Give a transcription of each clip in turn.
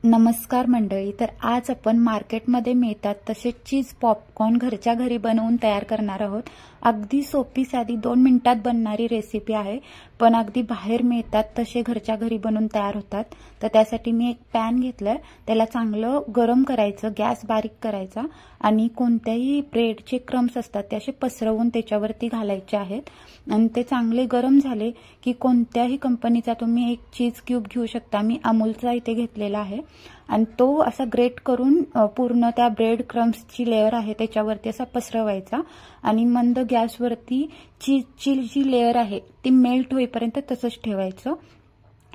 नमस्कार मंडळी. तर आज आपण मार्केटमध्ये मिळतात तसे चीज पॉपकॉर्न घरच्या घरी बनवून तयार करणार आहोत. अगदी सोपी साधी 2 मिनिटात बनणारी रेसिपी आहे, पण अगदी बाहेर मिळतात तसे घरच्या घरी बनवून तयार होतात. तर त्यासाठी मी एक पॅन घेतलाय, त्याला चांगलं गरम करायचं, गॅस बारीक करायचा आणि कोणत्याही ब्रेडचे क्रम्स असतात ते असे पसरवून त्याच्यावरती घालायचे आहेत. आणि ते चांगले गरम झाले की कोणत्याही कंपनीचा तुम्ही एक चीज क्यूब घेऊ शकता. मी अमूलचा इथे घेतलेला आहे आणि तो असा ग्रेट करून पूर्ण त्या ब्रेड क्रम्सची लेअर आहे त्याच्यावरती असा पसरवायचा आणि मंद गॅसवरती चीजची जी लेअर आहे ती मेल्ट होईपर्यंत तसंच ठेवायचं.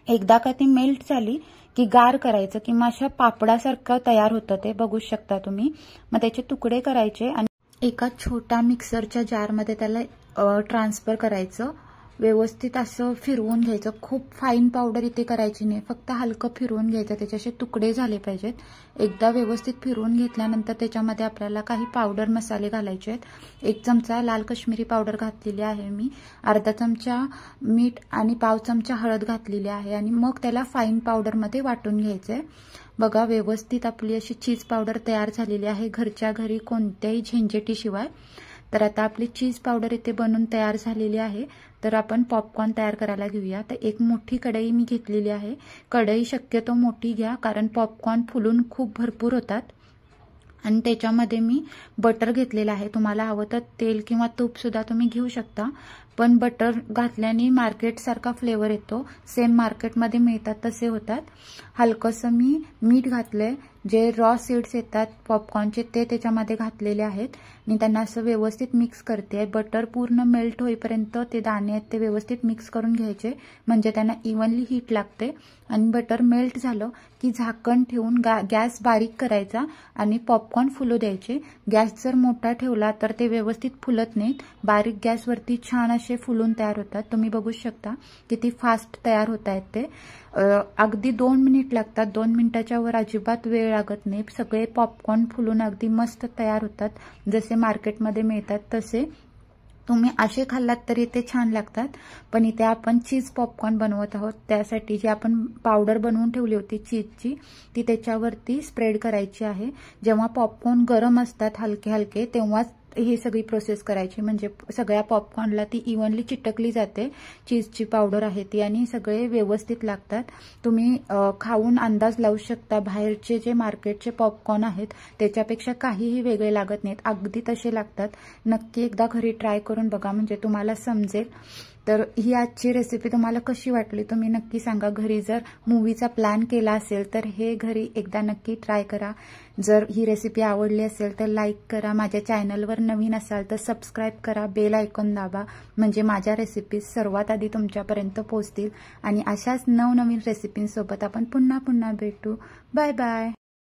एकदा का ती मेल्ट झाली की गार करायचं किंवा अशा पापडासारखं तयार होतं, ते बघू शकता तुम्ही. मग त्याचे तुकडे करायचे आणि एका छोट्या मिक्सरच्या जारमध्ये त्याला ट्रान्सफर करायचं. व्यवस्थित असं फिरवून घ्यायचं. खूप फाईन पावडर इथे करायची नाही, फक्त हलकं फिरवून घ्यायचं, त्याचे असे तुकडे झाले पाहिजेत. एकदा व्यवस्थित फिरवून घेतल्यानंतर त्याच्यामध्ये आपल्याला काही पावडर मसाले घालायचे आहेत. 1 चमचा लाल काश्मीरी पावडर घातलेली आहे मी, अर्धा चमचा मीठ आणि पाव चमचा हळद घातलेली आहे आणि मग त्याला फाईन पावडरमध्ये वाटून घ्यायचंय. बघा, व्यवस्थित आपली अशी चीज पावडर तयार झालेली आहे घरच्या घरी कोणत्याही झंझटीशिवाय. तर आता आपली चीज पावडर इथे बनवून तयार झालेली आहे. तर आपण पॉपकॉर्न तयार करायला घेऊया. तर एक मोठी कढई मी घेतलेली आहे. कढई शक्यतो मोठी घ्या, कारण पॉपकॉर्न फुलून खूप भरपूर होतात. आणि त्याच्यामध्ये मी बटर घेतलेलं आहे. तुम्हाला हवं तर तेल किंवा तूप सुद्धा तुम्ही घेऊ शकता, पण बटर घातल्याने मार्केटसारखा फ्लेवर येतो. सेम मार्केटमध्ये मिळतात तसे होतात. हलकंसं मी मीठ घातलंय. जे रॉ सीड्स येतात पॉपकॉर्नचे ते त्याच्यामध्ये घातलेले आहेत आणि त्यांना असं व्यवस्थित मिक्स करते. बटर पूर्ण मेल्ट होईपर्यंत ते दाणे आहेत ते व्यवस्थित मिक्स करून घ्यायचे, म्हणजे त्यांना इव्हनली हीट लागते. आणि बटर मेल्ट झालं की झाकण ठेवून गॅस बारीक करायचा आणि पॉपकॉर्न फुलू द्यायचे. गॅस जर मोठा ठेवला तर ते व्यवस्थित फुलत नाहीत. बारीक गॅसवरती छान असे फुलून तयार होतात. तुम्ही बघू शकता किती फास्ट तयार होत आहेत ते. अगदी 2 मिनिट लागतात. 2 मिनिटाच्या वर अजिबात वेळ लागत नाही. सगळे पॉपकॉर्न फुलून अगदी मस्त तयार होतात, जसे मार्केटमध्ये मिळतात तसे. तुम्ही असे खाल्लात तरी ते छान लागतात. पण इथे आपण चीज पॉपकॉर्न बनवत आहोत, त्यासाठी जी आपण पावडर बनवून ठेवली होती चीजची ती त्याच्यावरती स्प्रेड करायची आहे. जेव्हा पॉपकॉर्न गरम असतात हलके हलके तेव्हाच ही सगळी प्रोसेस करायची, म्हणजे सगळ्या पॉपकॉर्नला ती इव्हनली चिटकली जाते. चीजची पावडर आहे ती आणि सगळे व्यवस्थित लागतात. तुम्ही खाऊन अंदाज लावू शकता, बाहेरचे जे मार्केटचे पॉपकॉर्न आहेत त्याच्यापेक्षा काहीही वेगळे लागत नाहीत, अगदी तसे लागतात. नक्की एकदा घरी ट्राय करून बघा, म्हणजे तुम्हाला समजेल. तर ही आजची रेसिपी तुम्हाला कशी वाटली तुम्ही नक्की सांगा. घरी जर मूवीचा प्लॅन केला असेल तर हे घरी एकदा नक्की ट्राय करा. जर ही रेसिपी आवडली असेल तर लाईक करा. माझ्या चॅनलवर नवीन असाल तर सबस्क्राईब करा, बेल आयकॉन दाबा, म्हणजे माझ्या रेसिपीज सर्वात आधी तुमच्यापर्यंत पोहोचतील. आणि अशाच नवनवीन रेसिपींसोबत आपण पुन्हा भेटू. Bye bye.